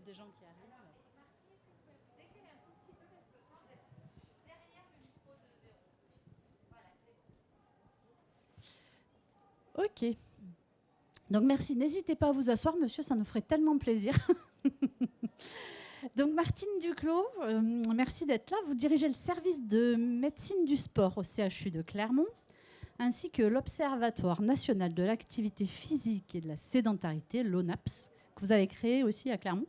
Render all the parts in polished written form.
voit des gens qui arrivent. Ok. Donc merci. N'hésitez pas à vous asseoir, monsieur, ça nous ferait tellement plaisir. Donc Martine Duclos, merci d'être là. Vous dirigez le service de médecine du sport au CHU de Clermont, ainsi que l'Observatoire national de l'activité physique et de la sédentarité, l'ONAPS, que vous avez créé aussi à Clermont.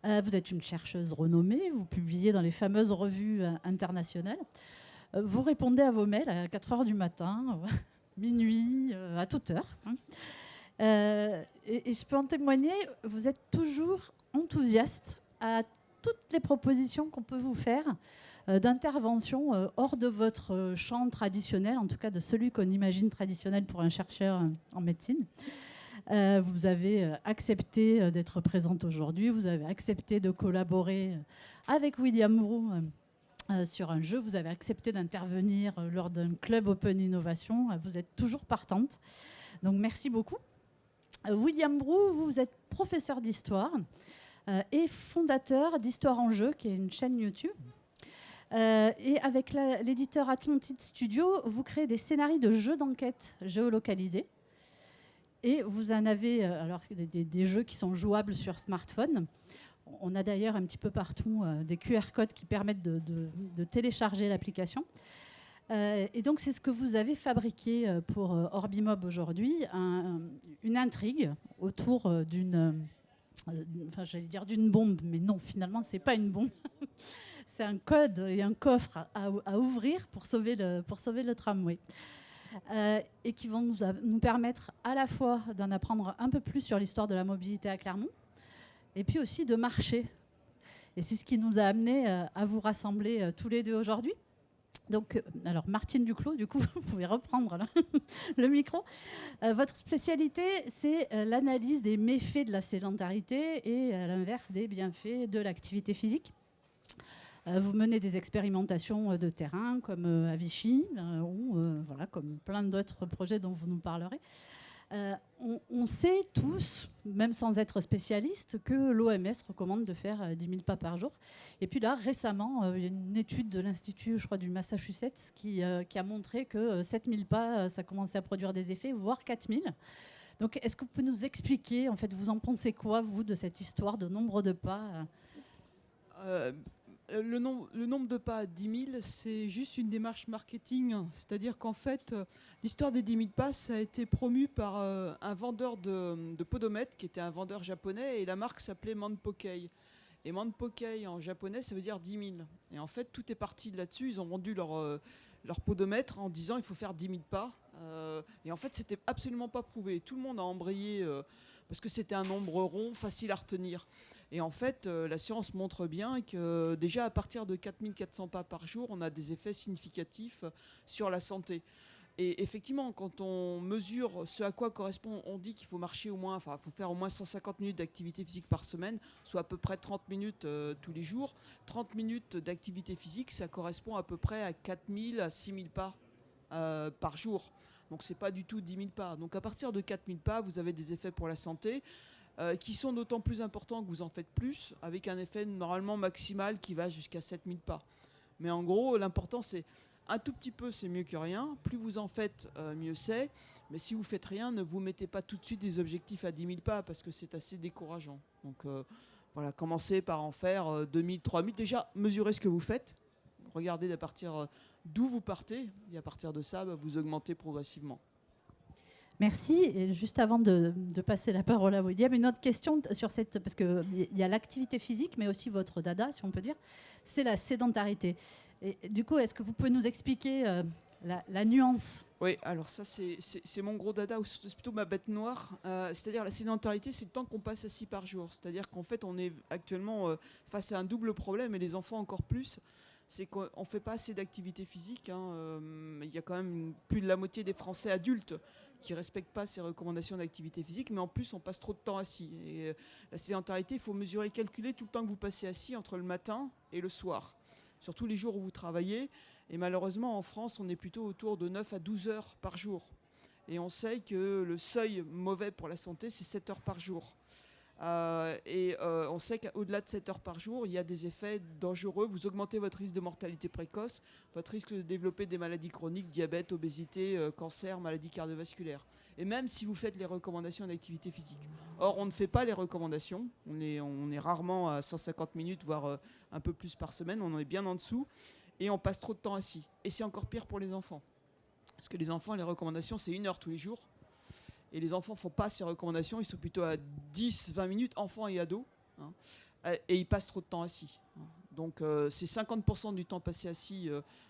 Vous êtes une chercheuse renommée, vous publiez dans les fameuses revues internationales. Vous répondez à vos mails à 4 heures du matin, minuit, à toute heure. Et je peux en témoigner, vous êtes toujours enthousiaste à toutes les propositions qu'on peut vous faire d'intervention hors de votre champ traditionnel, en tout cas de celui qu'on imagine traditionnel pour un chercheur en médecine. Vous avez accepté d'être présente aujourd'hui, vous avez accepté de collaborer avec William Roux sur un jeu, vous avez accepté d'intervenir lors d'un club Open Innovation, vous êtes toujours partante. Donc merci beaucoup. William Roux, vous êtes professeur d'histoire et fondateur d'Histoire en jeu, qui est une chaîne YouTube. Et avec l'éditeur Atlantide Studio, vous créez des scénarios de jeux d'enquête géolocalisés. Et vous en avez alors, des jeux qui sont jouables sur smartphone. On a d'ailleurs un petit peu partout des QR codes qui permettent de télécharger l'application. Et donc, c'est ce que vous avez fabriqué pour Orbimob aujourd'hui, une intrigue autour d'une... enfin, j'allais dire d'une bombe, mais non, finalement, ce n'est pas une bombe. C'est un code et un coffre à ouvrir pour sauver le tramway. Et qui vont nous permettre à la fois d'en apprendre un peu plus sur l'histoire de la mobilité à Clermont, et puis aussi de marcher. Et c'est ce qui nous a amené à vous rassembler tous les deux aujourd'hui. Donc, alors Martine Duclos, du coup, vous pouvez reprendre là, le micro. Votre spécialité, c'est l'analyse des méfaits de la sédentarité et à l'inverse des bienfaits de l'activité physique. Vous menez des expérimentations de terrain comme à Vichy ou voilà, comme plein d'autres projets dont vous nous parlerez. On sait tous, même sans être spécialiste, que l'OMS recommande de faire 10 000 pas par jour. Et puis là, récemment, il y a une étude de l'Institut, je crois, du Massachusetts qui a montré que 7 000 pas, ça commençait à produire des effets, voire 4 000. Donc, est-ce que vous pouvez nous expliquer, en fait, vous en pensez quoi, vous, de cette histoire de nombre de pas le nombre de pas à 10 000, c'est juste une démarche marketing. C'est-à-dire qu'en fait, l'histoire des 10 000 pas, ça a été promu par un vendeur de podomètres, qui était un vendeur japonais, et la marque s'appelait Manpokei. Et Manpokei, en japonais, ça veut dire 10 000. Et en fait, tout est parti de là-dessus. Ils ont vendu leur podomètre en disant il faut faire 10 000 pas. Et en fait, c'était absolument pas prouvé. Tout le monde a embrayé parce que c'était un nombre rond, facile à retenir. Et en fait, la science montre bien que déjà à partir de 4400 pas par jour, on a des effets significatifs sur la santé. Et effectivement, quand on mesure ce à quoi correspond, on dit qu'il faut marcher au moins, enfin, il faut faire au moins 150 minutes d'activité physique par semaine, soit à peu près 30 minutes tous les jours. 30 minutes d'activité physique, ça correspond à peu près à 4000 à 6000 pas par jour. Donc c'est pas du tout 10 000 pas. Donc à partir de 4000 pas, vous avez des effets pour la santé qui sont d'autant plus importants que vous en faites plus, avec un effet normalement maximal qui va jusqu'à 7000 pas. Mais en gros, l'important c'est un tout petit peu, c'est mieux que rien. Plus vous en faites, mieux c'est. Mais si vous faites rien, ne vous mettez pas tout de suite des objectifs à 10 000 pas parce que c'est assez décourageant. Donc voilà, commencez par en faire 2000, 3000. Déjà, mesurez ce que vous faites. Regardez à partir d'où vous partez. Et à partir de ça, vous augmentez progressivement. Merci. Et juste avant de passer la parole à William, une autre question sur cette... Parce qu'il y a l'activité physique, mais aussi votre dada, si on peut dire, c'est la sédentarité. Et du coup, est-ce que vous pouvez nous expliquer la nuance ? Oui, alors ça, c'est mon gros dada, ou c'est plutôt ma bête noire. C'est-à-dire la sédentarité, c'est le temps qu'on passe assis par jour. C'est-à-dire qu'en fait, on est actuellement face à un double problème, et les enfants encore plus. C'est qu'on ne fait pas assez d'activité physique. Il y a quand même plus de la moitié des Français adultes qui ne respectent pas ces recommandations d'activité physique, mais en plus, on passe trop de temps assis. Et la sédentarité, il faut mesurer, calculer tout le temps que vous passez assis entre le matin et le soir, surtout les jours où vous travaillez. Et malheureusement, en France, on est plutôt autour de 9 à 12 heures par jour. Et on sait que le seuil mauvais pour la santé, c'est 7 heures par jour. On sait qu'au-delà de 7 heures par jour, il y a des effets dangereux. Vous augmentez votre risque de mortalité précoce, votre risque de développer des maladies chroniques, diabète, obésité, cancer, maladies cardiovasculaires. Et même si vous faites les recommandations d'activité physique. Or, on ne fait pas les recommandations. On est rarement à 150 minutes, voire un peu plus par semaine. On en est bien en dessous. Et on passe trop de temps assis. Et c'est encore pire pour les enfants. Parce que les enfants, les recommandations, c'est 1 heure tous les jours. Et les enfants ne font pas ces recommandations, ils sont plutôt à 10-20 minutes, enfants et ados, et ils passent trop de temps assis. Donc c'est 50% du temps passé assis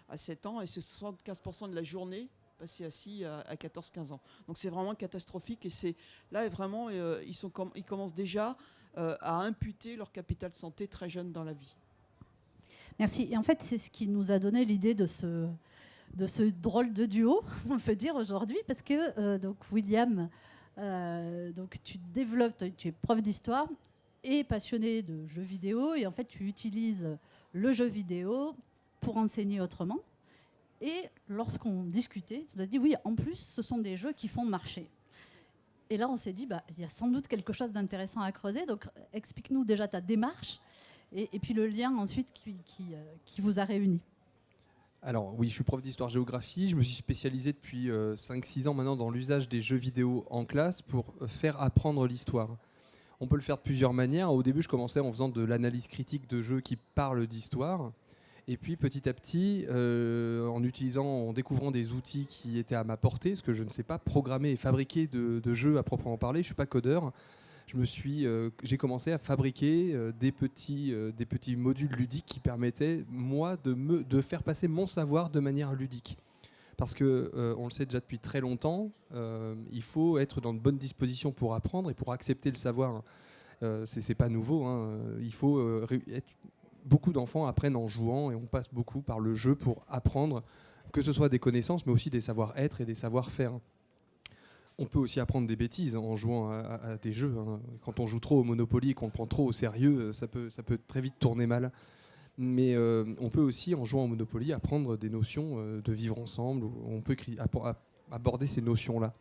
à 7 ans, et c'est 75% de la journée passée assis à 14-15 ans. Donc c'est vraiment catastrophique, et c'est là vraiment, ils commencent déjà à imputer leur capital santé très jeune dans la vie. Merci. Et en fait, c'est ce qui nous a donné l'idée de ce drôle de duo, on peut dire aujourd'hui, parce que donc William, donc tu es prof d'histoire et passionné de jeux vidéo, et en fait tu utilises le jeu vidéo pour enseigner autrement. Et lorsqu'on discutait, tu nous as dit oui, en plus ce sont des jeux qui font marcher. Et là on s'est dit il y a sans doute quelque chose d'intéressant à creuser. Donc explique-nous déjà ta démarche et puis le lien ensuite qui vous a réunis. Alors oui, je suis prof d'histoire-géographie, je me suis spécialisé depuis 5-6 ans maintenant dans l'usage des jeux vidéo en classe pour faire apprendre l'histoire. On peut le faire de plusieurs manières. Au début, je commençais en faisant de l'analyse critique de jeux qui parlent d'histoire. Et puis petit à petit, en découvrant des outils qui étaient à ma portée, parce que je ne sais pas programmer et fabriquer de jeux à proprement parler, je ne suis pas codeur. J'ai commencé à fabriquer des petits modules ludiques qui permettaient, moi, de faire passer mon savoir de manière ludique. Parce que, on le sait déjà depuis très longtemps, il faut être dans de bonnes dispositions pour apprendre et pour accepter le savoir. C'est pas nouveau, hein. Beaucoup d'enfants apprennent en jouant, et on passe beaucoup par le jeu pour apprendre, que ce soit des connaissances, mais aussi des savoir-être et des savoir-faire. On peut aussi apprendre des bêtises en jouant à des jeux. Quand on joue trop au Monopoly et qu'on le prend trop au sérieux, ça peut très vite tourner mal. Mais on peut aussi, en jouant au Monopoly, apprendre des notions de vivre ensemble. On peut aborder ces notions-là.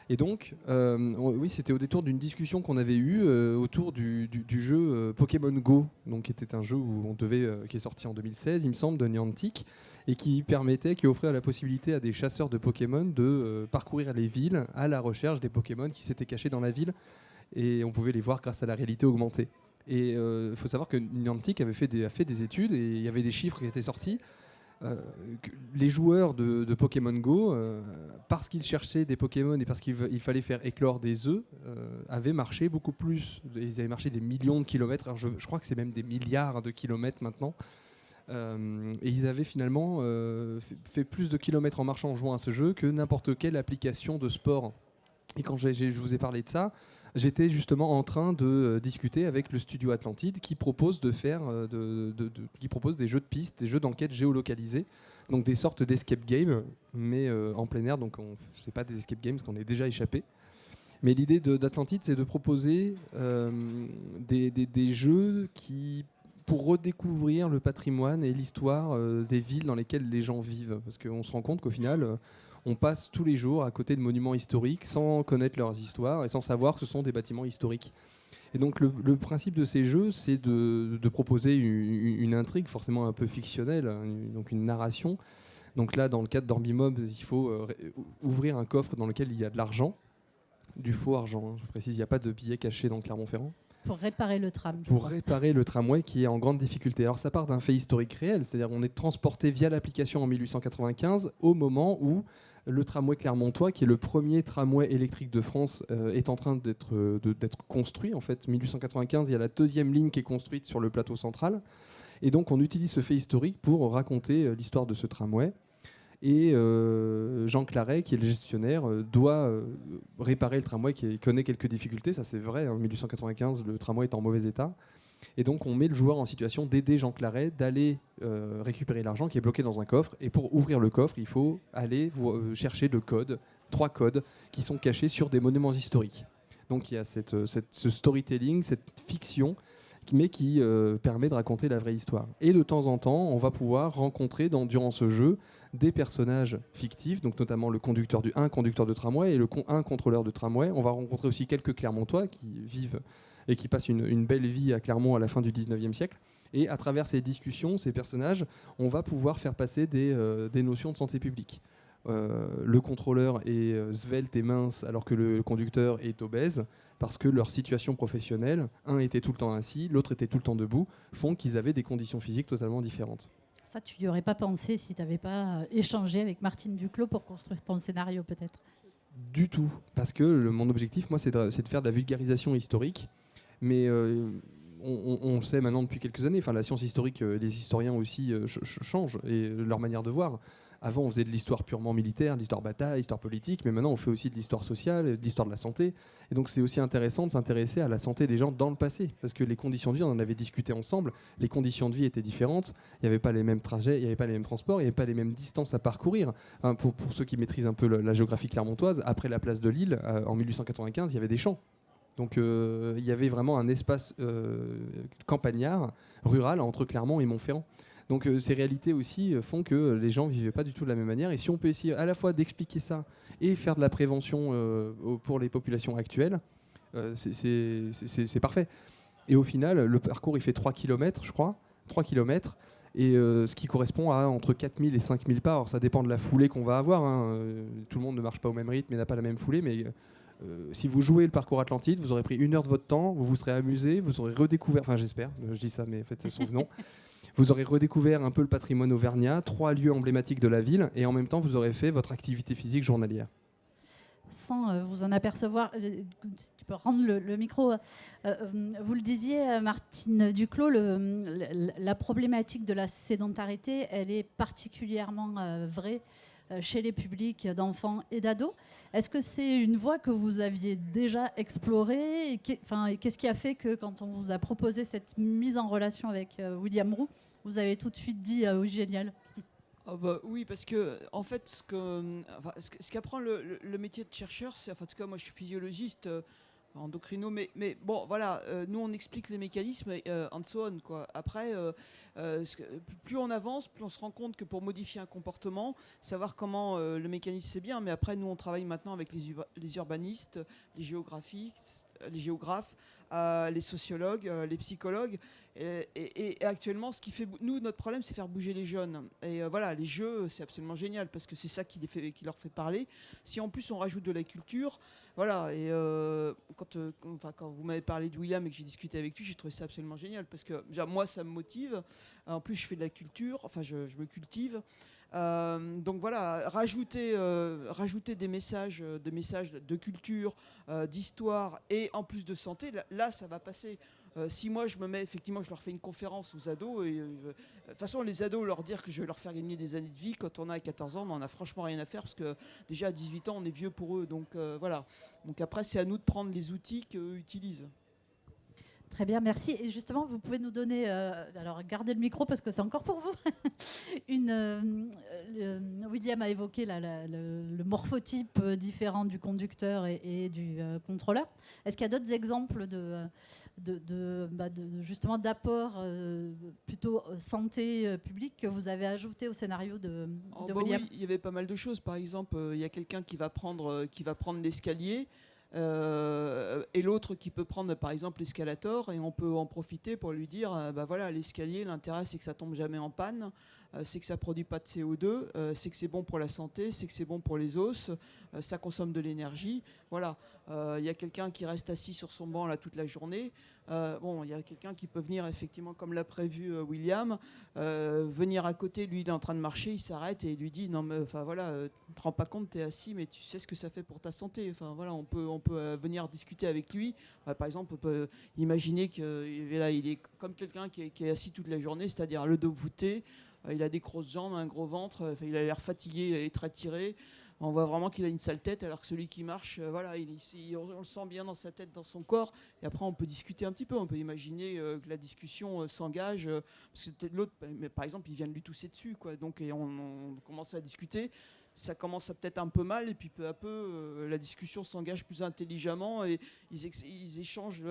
Et donc, oui, c'était au détour d'une discussion qu'on avait eue autour du jeu Pokémon Go, donc, qui était un jeu qui est sorti en 2016, il me semble, de Niantic, et qui offrait la possibilité à des chasseurs de Pokémon de parcourir les villes à la recherche des Pokémon qui s'étaient cachés dans la ville, et on pouvait les voir grâce à la réalité augmentée. Et il faut savoir que Niantic a fait des études, et il y avait des chiffres qui étaient sortis. Les joueurs de Pokémon Go, parce qu'ils cherchaient des Pokémon et parce qu'il fallait faire éclore des œufs, avaient marché beaucoup plus. Ils avaient marché des millions de kilomètres. Alors je crois que c'est même des milliards de kilomètres maintenant. Et ils avaient finalement fait plus de kilomètres en marchant en jouant à ce jeu que n'importe quelle application de sport. Et quand je vous ai parlé de ça, j'étais justement en train de discuter avec le studio Atlantide qui propose des jeux de piste, des jeux d'enquête géolocalisés, donc des sortes d'escape games, mais en plein air, donc c'est pas des escape games parce qu'on est déjà échappé. Mais l'idée d'Atlantide, c'est de proposer des jeux pour redécouvrir le patrimoine et l'histoire des villes dans lesquelles les gens vivent. Parce qu'on se rend compte qu'au final, on passe tous les jours à côté de monuments historiques sans connaître leurs histoires et sans savoir que ce sont des bâtiments historiques. Et donc le principe de ces jeux, c'est de proposer une intrigue forcément un peu fictionnelle, donc une narration. Donc là, dans le cadre d'Orbimob, il faut ouvrir un coffre dans lequel il y a de l'argent, du faux argent, hein, je précise, il n'y a pas de billets cachés dans Clermont-Ferrand. Pour réparer le tram. Pour réparer le tramway qui est en grande difficulté. Alors ça part d'un fait historique réel, c'est-à-dire qu'on est transporté via l'application en 1895 au moment où le tramway clermontois, qui est le premier tramway électrique de France, est en train d'être construit. En fait, 1895, il y a la deuxième ligne qui est construite sur le plateau central. Et donc on utilise ce fait historique pour raconter l'histoire de ce tramway. Et Jean Claret, qui est le gestionnaire, doit réparer le tramway qui connaît quelques difficultés. Ça, c'est vrai. En 1895, le tramway est en mauvais état. Et donc, on met le joueur en situation d'aider Jean Claret d'aller récupérer l'argent qui est bloqué dans un coffre. Et pour ouvrir le coffre, il faut aller chercher 3 codes qui sont cachés sur des monuments historiques. Donc, il y a ce storytelling, cette fiction, mais qui permet de raconter la vraie histoire. Et de temps en temps, on va pouvoir rencontrer durant ce jeu des personnages fictifs, donc notamment conducteur de tramway et un contrôleur de tramway. On va rencontrer aussi quelques Clermontois qui vivent et qui passent une belle vie à Clermont à la fin du 19e siècle. Et à travers ces discussions, ces personnages, on va pouvoir faire passer des notions de santé publique. Le contrôleur est svelte et mince alors que le conducteur est obèse, parce que leur situation professionnelle, un était tout le temps assis, l'autre était tout le temps debout, font qu'ils avaient des conditions physiques totalement différentes. Ça, tu n'y aurais pas pensé si tu n'avais pas échangé avec Martine Duclos pour construire ton scénario, peut-être? Du tout, parce que mon objectif, moi, c'est de faire de la vulgarisation historique, mais on sait maintenant depuis quelques années, enfin la science historique, les historiens aussi changent et leur manière de voir. Avant, on faisait de l'histoire purement militaire, de l'histoire bataille, l'histoire politique, mais maintenant, on fait aussi de l'histoire sociale, de l'histoire de la santé. Et donc, c'est aussi intéressant de s'intéresser à la santé des gens dans le passé, parce que les conditions de vie, on en avait discuté ensemble, les conditions de vie étaient différentes, il n'y avait pas les mêmes trajets, il n'y avait pas les mêmes transports, il n'y avait pas les mêmes distances à parcourir. Enfin, pour ceux qui maîtrisent un peu la géographie clermontoise, après la place de Lille, en 1895, il y avait des champs. Donc il y avait vraiment un espace campagnard, rural, entre Clermont et Montferrand. Donc ces réalités aussi font que les gens ne vivaient pas du tout de la même manière. Et si on peut essayer à la fois d'expliquer ça et faire de la prévention pour les populations actuelles, c'est parfait. Et au final, le parcours, il fait 3 km, je crois. 3 km. Et ce qui correspond à entre 4000 et 5000 pas. Alors ça dépend de la foulée qu'on va avoir. Tout le monde ne marche pas au même rythme et n'a pas la même foulée. Mais si vous jouez le parcours Atlantide, vous aurez pris 1 heure de votre temps, vous vous serez amusé, vous aurez redécouvert, enfin j'espère, je dis ça, mais en fait c'est son nom. Vous aurez redécouvert un peu le patrimoine auvergnat, 3 lieux emblématiques de la ville, et en même temps vous aurez fait votre activité physique journalière. Sans vous en apercevoir, si tu peux rendre le micro. Vous le disiez, Martine Duclos, la problématique de la sédentarité, elle est particulièrement vraie chez les publics d'enfants et d'ados. Est-ce que c'est une voie que vous aviez déjà explorée et qu'est-ce qui a fait que quand on vous a proposé cette mise en relation avec William Roux, vous avez tout de suite dit oui, génial? Oui, parce que en fait, ce qu'apprend le métier de chercheur, c'est, en tout cas, moi, je suis physiologiste, endocrino, mais bon, voilà, nous, on explique les mécanismes and so on, quoi. Après, plus on avance, plus on se rend compte que pour modifier un comportement, savoir comment le mécanisme, c'est bien, mais après, nous, on travaille maintenant avec les urbanistes, les géographes, les sociologues, les psychologues. Et actuellement, ce qui fait notre problème, c'est faire bouger les jeunes. Et voilà, les jeux, c'est absolument génial parce que c'est ça qui leur fait parler. Si en plus on rajoute de la culture, voilà. Et quand vous m'avez parlé de William et que j'ai discuté avec lui, j'ai trouvé ça absolument génial parce que déjà, moi, ça me motive. En plus, je fais de la culture. Enfin, je me cultive. Donc voilà, rajouter des messages de culture, d'histoire et en plus de santé, là ça va passer. Si moi je leur fais une conférence aux ados, et de toute façon les ados, leur dire que je vais leur faire gagner des années de vie, quand on a 14 ans, on n'en a franchement rien à faire parce que déjà à 18 ans on est vieux pour eux. Donc voilà. Donc après c'est à nous de prendre les outils qu'eux utilisent. Très bien, merci. Et justement, vous pouvez nous donner, alors gardez le micro parce que c'est encore pour vous. William a évoqué le morphotype différent du conducteur et du contrôleur. Est-ce qu'il y a d'autres exemples justement d'apports plutôt santé publique que vous avez ajouté au scénario de William? Oui, il y avait pas mal de choses. Par exemple, il y a quelqu'un qui va prendre l'escalier. Et l'autre qui peut prendre par exemple l'escalator, et on peut en profiter pour lui dire voilà, l'escalier, l'intérêt c'est que ça tombe jamais en panne, c'est que ça produit pas de CO2, c'est que c'est bon pour la santé, c'est que c'est bon pour les os, ça consomme de l'énergie. Voilà, il y a quelqu'un qui reste assis sur son banc là toute la journée. Il y a quelqu'un qui peut venir effectivement, comme l'a prévu William, venir à côté, lui il est en train de marcher, il s'arrête et il lui dit non mais enfin voilà, tu te rends pas compte, tu es assis mais tu sais ce que ça fait pour ta santé. Enfin voilà, on peut venir discuter avec lui. Par exemple, on peut imaginer qu'il est comme quelqu'un qui est assis toute la journée, c'est-à-dire le dos voûté, il a des grosses jambes, un gros ventre, il a l'air fatigué, il est très tiré. On voit vraiment qu'il a une sale tête, alors que celui qui marche, voilà, on le sent bien dans sa tête, dans son corps. Et après, on peut discuter un petit peu. On peut imaginer que la discussion s'engage. Parce que l'autre, par exemple, il vient de lui tousser dessus, quoi. Donc, et on commence à discuter. Ça commence à peut-être un peu mal, et puis peu à peu, la discussion s'engage plus intelligemment, et ils échangent.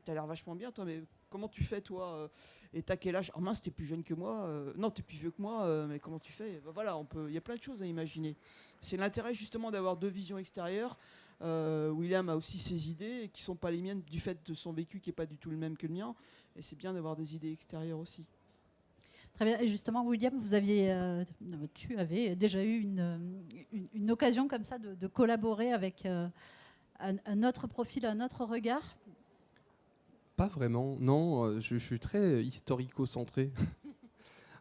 T'as l'air vachement bien, toi, mais comment tu fais, toi et t'as quel âge? Oh mince, t'es plus jeune que moi. Non, t'es plus vieux que moi, mais comment tu fais? Voilà, il y a plein de choses à imaginer. C'est l'intérêt justement d'avoir deux visions extérieures. William a aussi ses idées et qui ne sont pas les miennes du fait de son vécu qui n'est pas du tout le même que le mien. Et c'est bien d'avoir des idées extérieures aussi. Très bien. Et justement, William, tu avais déjà eu une occasion comme ça de collaborer avec un autre profil, un autre regard. Pas vraiment, non. Je suis très historico-centré.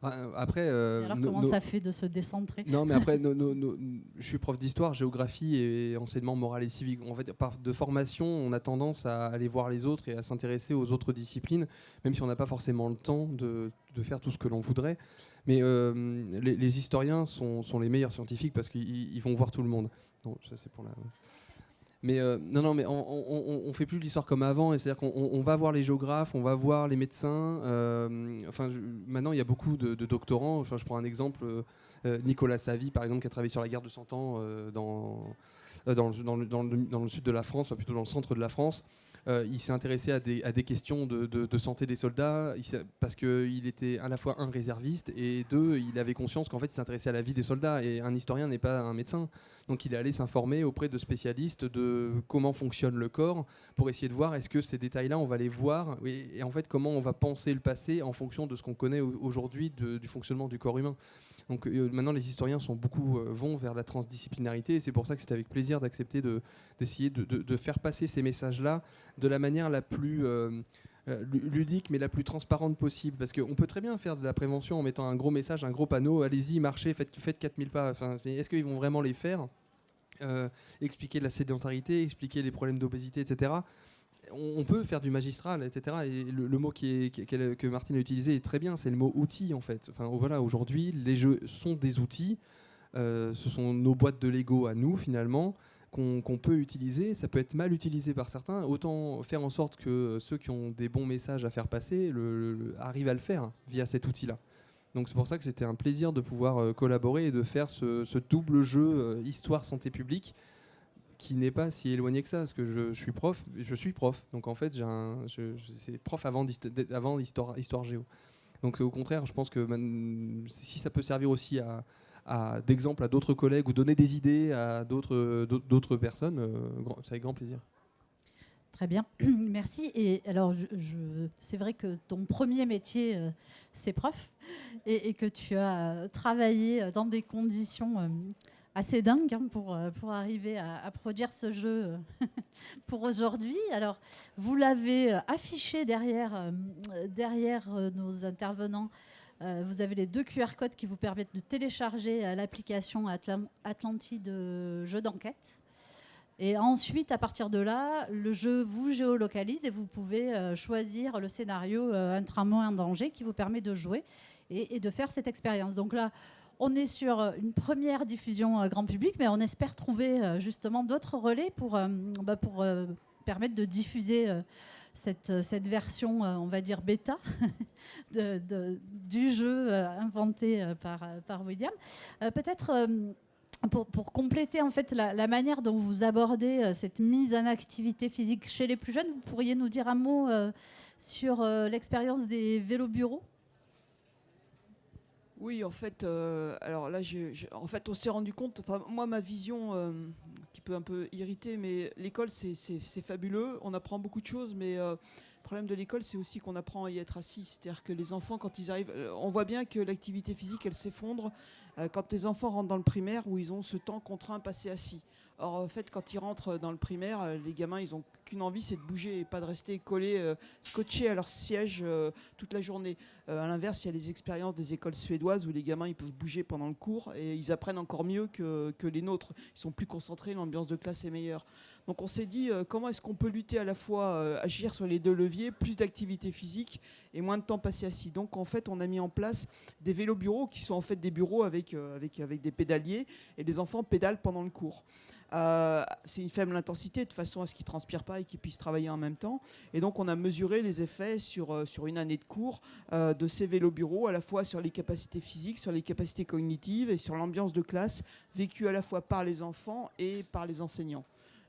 Après, alors, comment ça fait de se décentrer? Non, mais après, je suis prof d'histoire, géographie et enseignement moral et civique. En fait, de formation, on a tendance à aller voir les autres et à s'intéresser aux autres disciplines, même si on n'a pas forcément le temps de faire tout ce que l'on voudrait. Mais les historiens sont les meilleurs scientifiques parce qu'ils vont voir tout le monde. Non, ça c'est pour la... Mais mais on fait plus l'histoire comme avant, et c'est-à-dire qu'on va voir les géographes, on va voir les médecins. Maintenant, il y a beaucoup de doctorants. Enfin, je prends un exemple, Nicolas Savy, par exemple, qui a travaillé sur la guerre de 100 ans dans le sud de la France, plutôt dans le centre de la France. Il s'est intéressé à des questions de santé des soldats parce qu'il était à la fois un réserviste et deux, il avait conscience qu'en fait il s'intéressait à la vie des soldats et un historien n'est pas un médecin. Donc il est allé s'informer auprès de spécialistes de comment fonctionne le corps pour essayer de voir est-ce que ces détails-là on va les voir et en fait comment on va penser le passé en fonction de ce qu'on connaît aujourd'hui du fonctionnement du corps humain. Donc maintenant les historiens vont vers la transdisciplinarité et c'est pour ça que c'est avec plaisir d'accepter d'essayer de faire passer ces messages-là de la manière la plus ludique mais la plus transparente possible, parce qu'on peut très bien faire de la prévention en mettant un gros message, un gros panneau, allez-y, marchez, faites 4000 pas. Enfin, est-ce qu'ils vont vraiment les faire? Expliquer la sédentarité, expliquer les problèmes d'obésité, etc. On peut faire du magistral, etc. Et le mot que Martine a utilisé est très bien, c'est le mot outil en fait. Enfin, voilà, aujourd'hui, les jeux sont des outils, ce sont nos boîtes de Lego à nous finalement, qu'on peut utiliser. Ça peut être mal utilisé par certains, autant faire en sorte que ceux qui ont des bons messages à faire passer arrivent à le faire via cet outil-là. Donc c'est pour ça que c'était un plaisir de pouvoir collaborer et de faire ce double jeu histoire santé publique qui n'est pas si éloigné que ça, parce que je suis prof, donc en fait c'est prof avant histoire géo. Donc au contraire, je pense que si ça peut servir aussi d'exemple à d'autres collègues ou donner des idées à d'autres personnes, c'est avec grand plaisir. Très bien, merci. Et alors, c'est vrai que ton premier métier, c'est prof, et que tu as travaillé dans des conditions assez dingues pour arriver à produire ce jeu pour aujourd'hui. Alors, vous l'avez affiché derrière nos intervenants. Vous avez les 2 QR codes qui vous permettent de télécharger l'application Atlantide jeu d'enquête. Et ensuite, à partir de là, le jeu vous géolocalise et vous pouvez choisir le scénario un tramway en danger qui vous permet de jouer et de faire cette expérience. Donc là, on est sur une première diffusion grand public, mais on espère trouver justement d'autres relais pour permettre de diffuser cette version, on va dire, bêta du jeu inventé par William. Peut-être... Pour compléter en fait la manière dont vous abordez cette mise en activité physique chez les plus jeunes, vous pourriez nous dire un mot sur l'expérience des vélos bureaux? Oui, en fait, alors là, en fait, on s'est rendu compte. Enfin, moi, ma vision, qui peut un peu irriter, mais l'école, c'est fabuleux. On apprend beaucoup de choses, mais le problème de l'école, c'est aussi qu'on apprend à y être assis. C'est-à-dire que les enfants, quand ils arrivent, on voit bien que l'activité physique, elle s'effondre quand les enfants rentrent dans le primaire où ils ont ce temps contraint passé assis. Or, en fait, quand ils rentrent dans le primaire, les gamins, ils n'ont qu'une envie, c'est de bouger et pas de rester collés, scotchés à leur siège toute la journée. À l'inverse, il y a les expériences des écoles suédoises où les gamins, ils peuvent bouger pendant le cours et ils apprennent encore mieux que les nôtres. Ils sont plus concentrés, l'ambiance de classe est meilleure. Donc on s'est dit, comment est-ce qu'on peut lutter à la fois, agir sur les 2 leviers, plus d'activité physique et moins de temps passé assis. Donc en fait, on a mis en place des vélos bureaux qui sont en fait des bureaux avec des pédaliers et les enfants pédalent pendant le cours. C'est une faible intensité de façon à ce qu'ils ne transpirent pas et qu'ils puissent travailler en même temps. Et donc on a mesuré les effets sur une année de cours de ces vélos bureaux, à la fois sur les capacités physiques, sur les capacités cognitives et sur l'ambiance de classe vécue à la fois par les enfants et par les enseignants.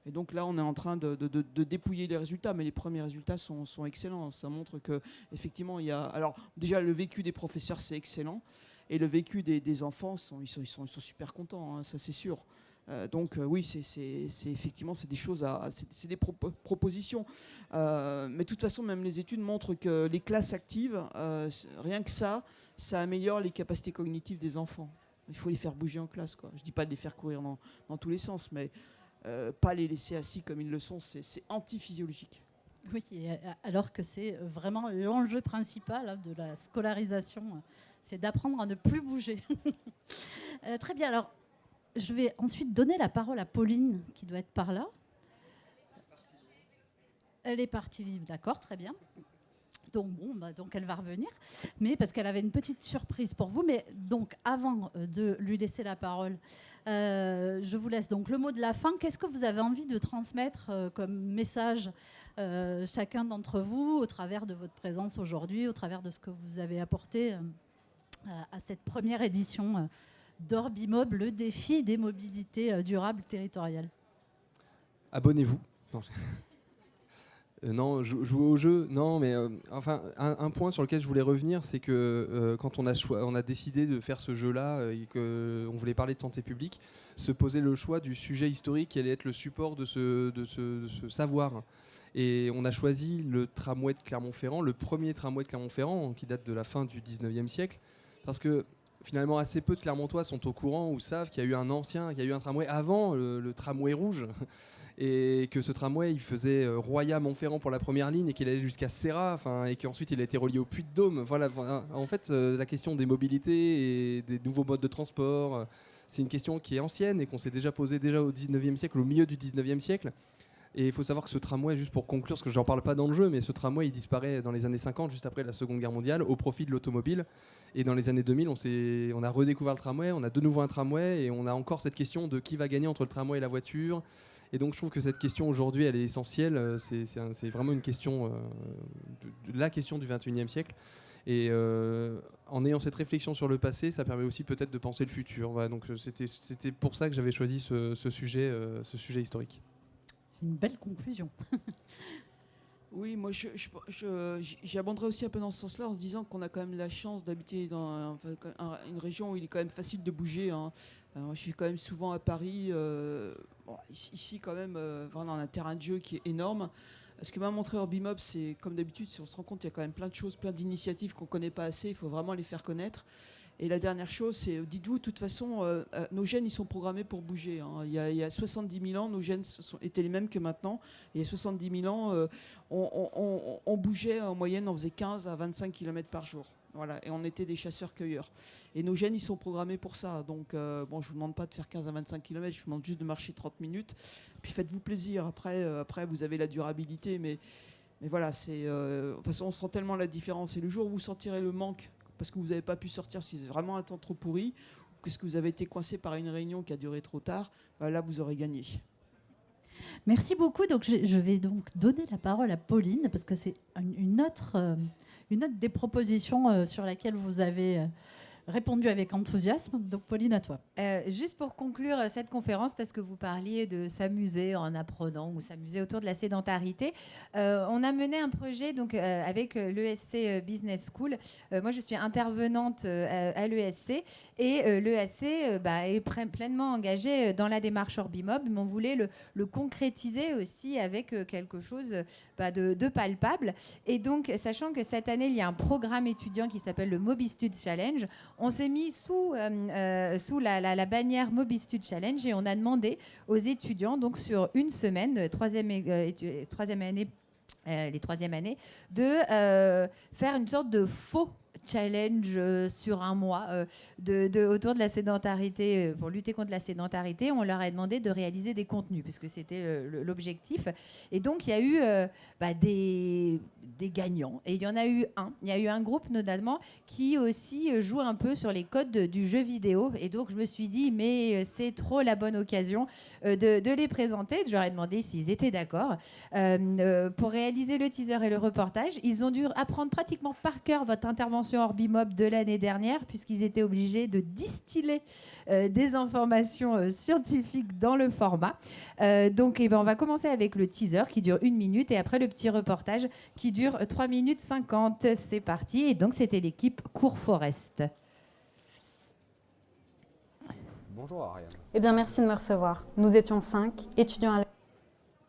Et donc là, on est en train de dépouiller les résultats, mais les premiers résultats sont excellents. Ça montre qu'effectivement, il y a... Alors déjà, le vécu des professeurs, c'est excellent. Et le vécu des enfants, ils sont super contents, hein, ça c'est sûr. Oui, c'est effectivement c'est des choses c'est des propositions. Mais de toute façon, même les études montrent que les classes actives, rien que ça améliore les capacités cognitives des enfants. Il faut les faire bouger en classe, quoi. Je dis pas de les faire courir dans tous les sens, mais pas les laisser assis comme ils le sont, c'est antiphysiologique. Oui, alors que c'est vraiment l'enjeu principal de la scolarisation, c'est d'apprendre à ne plus bouger. Très bien, alors je vais ensuite donner la parole à Pauline, qui doit être par là. Elle est partie vive, d'accord, très bien. Donc elle va revenir, mais parce qu'elle avait une petite surprise pour vous. Mais donc avant de lui laisser la parole, je vous laisse donc le mot de la fin. Qu'est-ce que vous avez envie de transmettre comme message chacun d'entre vous au travers de votre présence aujourd'hui, au travers de ce que vous avez apporté à cette première édition d'Orbimob, le défi des mobilités durables territoriales? Abonnez-vous. Non, jouer au jeu, non, mais enfin, un point sur lequel je voulais revenir, c'est que quand on a décidé de faire ce jeu-là et qu'on voulait parler de santé publique, se poser le choix du sujet historique qui allait être le support de ce savoir. Et on a choisi le tramway de Clermont-Ferrand, le premier tramway de Clermont-Ferrand, qui date de la fin du 19e siècle, parce que finalement assez peu de Clermontois sont au courant ou savent qu'il y a eu un tramway avant le tramway rouge. Et que ce tramway, il faisait Roya-Montferrand pour la première ligne et qu'il allait jusqu'à Serra, et qu'ensuite il a été relié au Puy-de-Dôme. Voilà, en fait, la question des mobilités et des nouveaux modes de transport, c'est une question qui est ancienne et qu'on s'est déjà posée au 19e siècle, au milieu du 19e siècle. Et il faut savoir que ce tramway, juste pour conclure, parce que j'en parle pas dans le jeu, mais ce tramway, il disparaît dans les années 50, juste après la Seconde Guerre mondiale, au profit de l'automobile. Et dans les années 2000, on a redécouvert le tramway, on a de nouveau un tramway, et on a encore cette question de qui va gagner entre le tramway et la voiture. Et donc je trouve que cette question aujourd'hui, elle est essentielle. C'est vraiment une question, la question du 21e siècle. Et en ayant cette réflexion sur le passé, ça permet aussi peut-être de penser le futur. Voilà, donc c'était pour ça que j'avais choisi ce sujet historique. C'est une belle conclusion. Oui, moi j'abonderais aussi un peu dans ce sens-là en se disant qu'on a quand même la chance d'habiter dans une région où il est quand même facile de bouger. Moi, je suis quand même souvent à Paris. Ici quand même, vraiment, on a un terrain de jeu qui est énorme. Ce que m'a montré Orbimob, c'est comme d'habitude, si on se rend compte, il y a quand même plein de choses, plein d'initiatives qu'on ne connaît pas assez. Il faut vraiment les faire connaître. Et la dernière chose, c'est, dites-vous, de toute façon, nos gènes, ils sont programmés pour bouger. Il y a 70 000 ans, nos gènes étaient les mêmes que maintenant. Et il y a 70 000 ans, on bougeait en moyenne, on faisait 15 à 25 km par jour. Voilà, et on était des chasseurs-cueilleurs. Et nos gènes, ils sont programmés pour ça. Donc, je ne vous demande pas de faire 15 à 25 km, je vous demande juste de marcher 30 minutes. Puis faites-vous plaisir. Après vous avez la durabilité. Mais voilà, de toute façon, on sent tellement la différence. Et le jour où vous sentirez le manque, parce que vous n'avez pas pu sortir, si c'est vraiment un temps trop pourri, ou que vous avez été coincé par une réunion qui a duré trop tard, là, vous aurez gagné. Merci beaucoup. Donc, je vais donc donner la parole à Pauline, parce que c'est une autre des propositions sur laquelle vous avez répondu avec enthousiasme. Donc, Pauline, à toi. Juste pour conclure cette conférence, parce que vous parliez de s'amuser en apprenant ou s'amuser autour de la sédentarité, on a mené un projet donc, avec l'ESC Business School. Moi, je suis intervenante à l'ESC et l'ESC est pleinement engagé dans la démarche Orbimob, mais on voulait le concrétiser aussi avec quelque chose de palpable. Et donc, sachant que cette année, il y a un programme étudiant qui s'appelle le Mobistud Challenge, on s'est mis sous la bannière Mobistud Challenge et on a demandé aux étudiants, donc sur une semaine, troisième année, les troisième années, de faire une sorte de faux challenge sur un mois autour de la sédentarité, pour lutter contre la sédentarité. On leur a demandé de réaliser des contenus, puisque c'était l'objectif. Et donc, il y a eu des gagnants. Et il y en a eu un. Il y a eu un groupe, notamment, qui aussi joue un peu sur les codes du jeu vidéo. Et donc, je me suis dit, mais c'est trop la bonne occasion de les présenter. Je leur ai demandé s'ils étaient d'accord. Pour réaliser le teaser et le reportage, ils ont dû apprendre pratiquement par cœur votre intervention Orbimob de l'année dernière, puisqu'ils étaient obligés de distiller des informations scientifiques dans le format. Donc, on va commencer avec le teaser qui dure 1 minute et après le petit reportage qui dure 3 minutes 50. C'est parti. Et donc, c'était l'équipe Cours Forest. Bonjour Ariane. Eh bien, merci de me recevoir. Nous étions 5 étudiants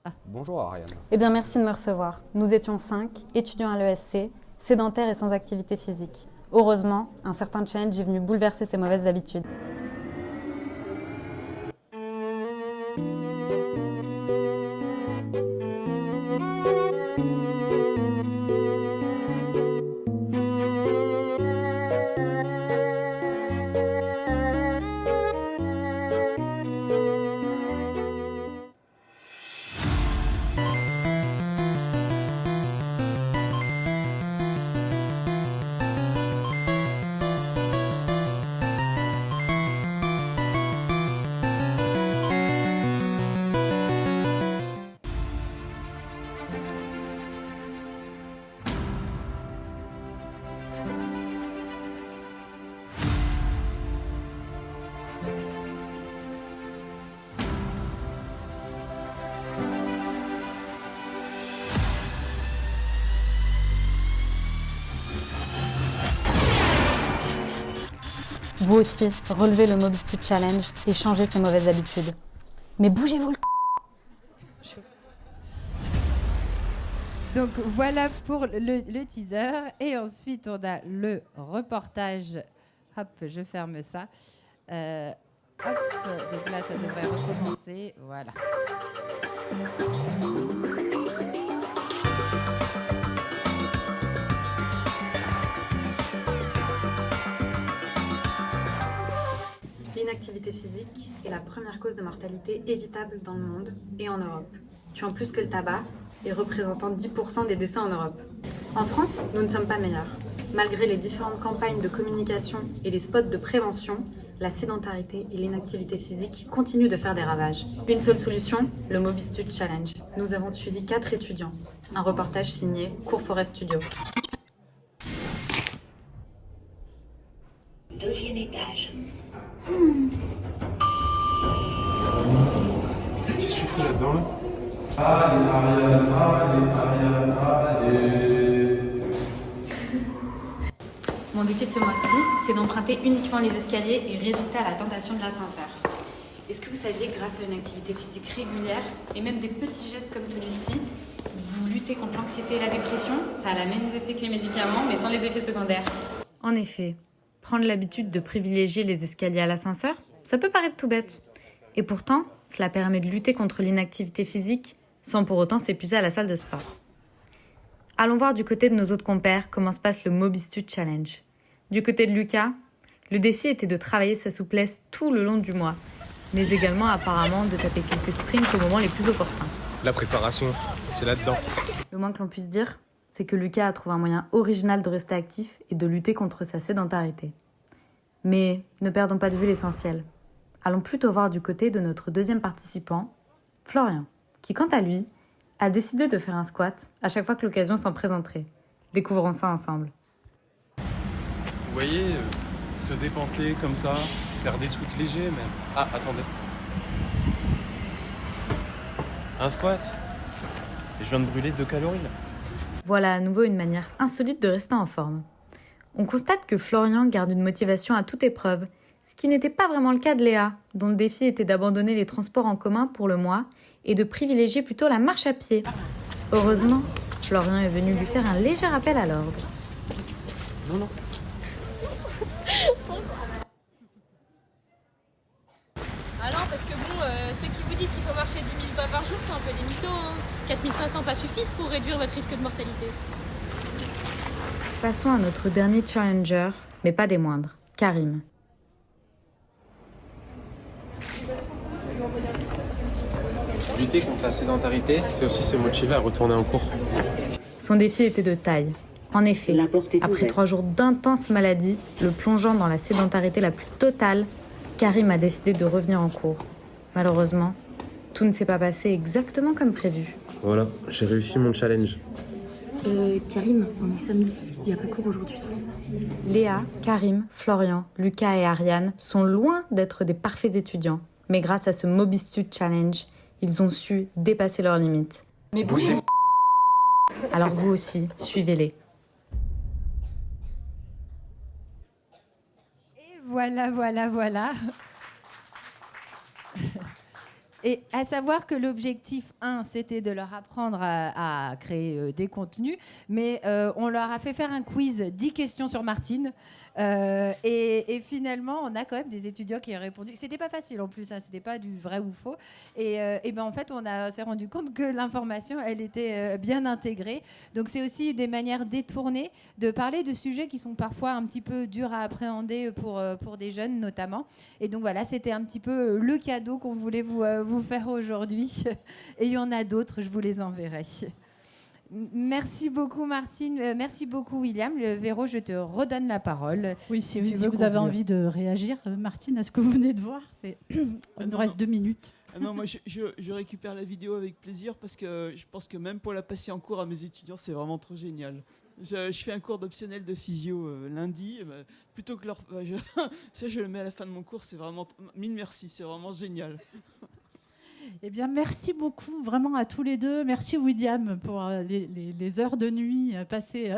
à Bonjour Ariane. Eh bien, merci de me recevoir. Nous étions 5 étudiants à l'ESC, sédentaires et sans activité physique. Heureusement, un certain challenge est venu bouleverser ces mauvaises habitudes. Vous aussi, relevez le Moby Street Challenge et changez ces mauvaises habitudes. Mais bougez-vous le Donc voilà pour le teaser. Et ensuite, on a le reportage. Hop, je ferme ça. Hop, donc là, ça devrait recommencer. Voilà. L'inactivité physique est la première cause de mortalité évitable dans le monde et en Europe, tuant plus que le tabac et représentant 10% des décès en Europe. En France, nous ne sommes pas meilleurs. Malgré les différentes campagnes de communication et les spots de prévention, la sédentarité et l'inactivité physique continuent de faire des ravages. Une seule solution, le Moby Street Challenge. Nous avons suivi 4 étudiants. Un reportage signé Cours Forest Studio. Deuxième étage. Qu'est-ce que tu fous là-dedans là? Allez, Ariane, allez, allez. Mon défi de ce mois-ci, c'est d'emprunter uniquement les escaliers et résister à la tentation de l'ascenseur. Est-ce que vous saviez que grâce à une activité physique régulière et même des petits gestes comme celui-ci, vous luttez contre l'anxiété et la dépression? Ça a la même effet que les médicaments, mais sans les effets secondaires. En effet, prendre l'habitude de privilégier les escaliers à l'ascenseur, ça peut paraître tout bête. Et pourtant, cela permet de lutter contre l'inactivité physique sans pour autant s'épuiser à la salle de sport. Allons voir du côté de nos autres compères comment se passe le Moby Street Challenge. Du côté de Lucas, le défi était de travailler sa souplesse tout le long du mois, mais également apparemment de taper quelques sprints au moment les plus opportuns. La préparation, c'est là-dedans. Le moins que l'on puisse dire, c'est que Lucas a trouvé un moyen original de rester actif et de lutter contre sa sédentarité. Mais ne perdons pas de vue l'essentiel. Allons plutôt voir du côté de notre deuxième participant, Florian, qui quant à lui, a décidé de faire un squat à chaque fois que l'occasion s'en présenterait. Découvrons ça ensemble. Vous voyez, se dépenser comme ça, faire des trucs légers même. Ah, attendez. Un squat. Et je viens de brûler 2 calories là. Voilà à nouveau une manière insolite de rester en forme. On constate que Florian garde une motivation à toute épreuve, ce qui n'était pas vraiment le cas de Léa, dont le défi était d'abandonner les transports en commun pour le mois et de privilégier plutôt la marche à pied. Heureusement, Florian est venu lui faire un léger rappel à l'ordre. Non. Ah non, parce que bon, ceux qui vous disent qu'il faut marcher 10 000 pas par jour, c'est un peu des mythos. Hein. 4 500 pas suffisent pour réduire votre risque de mortalité. Passons à notre dernier challenger, mais pas des moindres, Karim. Lutter contre la sédentarité, c'est aussi se motiver à retourner en cours. Son défi était de taille. En effet, après 3 jours d'intense maladie, le plongeant dans la sédentarité la plus totale, Karim a décidé de revenir en cours. Malheureusement, tout ne s'est pas passé exactement comme prévu. Voilà, j'ai réussi mon challenge. Karim, on est samedi, il n'y a pas cours aujourd'hui. Léa, Karim, Florian, Lucas et Ariane sont loin d'être des parfaits étudiants. Mais grâce à ce Moby Street Challenge, ils ont su dépasser leurs limites. Mais bougez. Alors vous aussi, suivez-les. Et voilà. Et à savoir que l'objectif 1, c'était de leur apprendre à créer des contenus, mais on leur a fait faire un quiz 10 questions sur Martine. Et finalement, on a quand même des étudiants qui ont répondu. C'était pas facile en plus, hein, c'était pas du vrai ou faux. Et ben en fait, s'est rendu compte que l'information, elle était bien intégrée. Donc c'est aussi des manières détournées de parler de sujets qui sont parfois un petit peu durs à appréhender pour des jeunes notamment. Et donc voilà, c'était un petit peu le cadeau qu'on voulait vous faire aujourd'hui. Et il y en a d'autres, je vous les enverrai. Merci beaucoup Martine, merci beaucoup William. Véro, je te redonne la parole. Oui, si vous avez envie de réagir, Martine, à ce que vous venez de voir, il nous reste 2 minutes. Non, moi je récupère la vidéo avec plaisir parce que je pense que même pour la passer en cours à mes étudiants, c'est vraiment trop génial. Je fais un cours d'optionnel de physio lundi. Plutôt que ça, je le mets à la fin de mon cours. C'est vraiment mille merci, c'est vraiment génial. Eh bien, merci beaucoup vraiment à tous les deux. Merci William pour les heures de nuit passées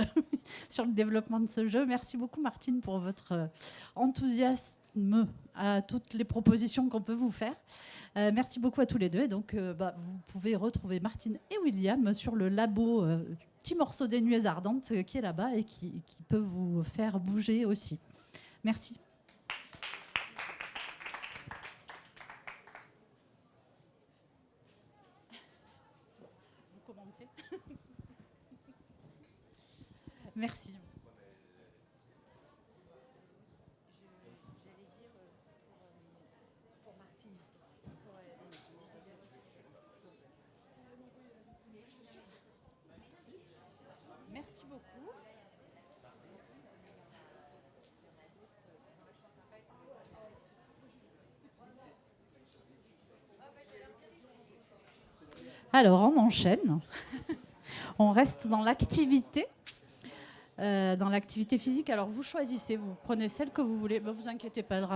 sur le développement de ce jeu. Merci beaucoup Martine pour votre enthousiasme à toutes les propositions qu'on peut vous faire. Merci beaucoup à tous les deux. Et donc, vous pouvez retrouver Martine et William sur le labo Petit Morceau des Nuées Ardentes qui est là-bas et qui peut vous faire bouger aussi. Merci. Merci. Merci beaucoup. Alors, on enchaîne. On reste dans l'activité. Dans l'activité physique, alors vous choisissez, vous prenez celle que vous voulez. Vous inquiétez pas,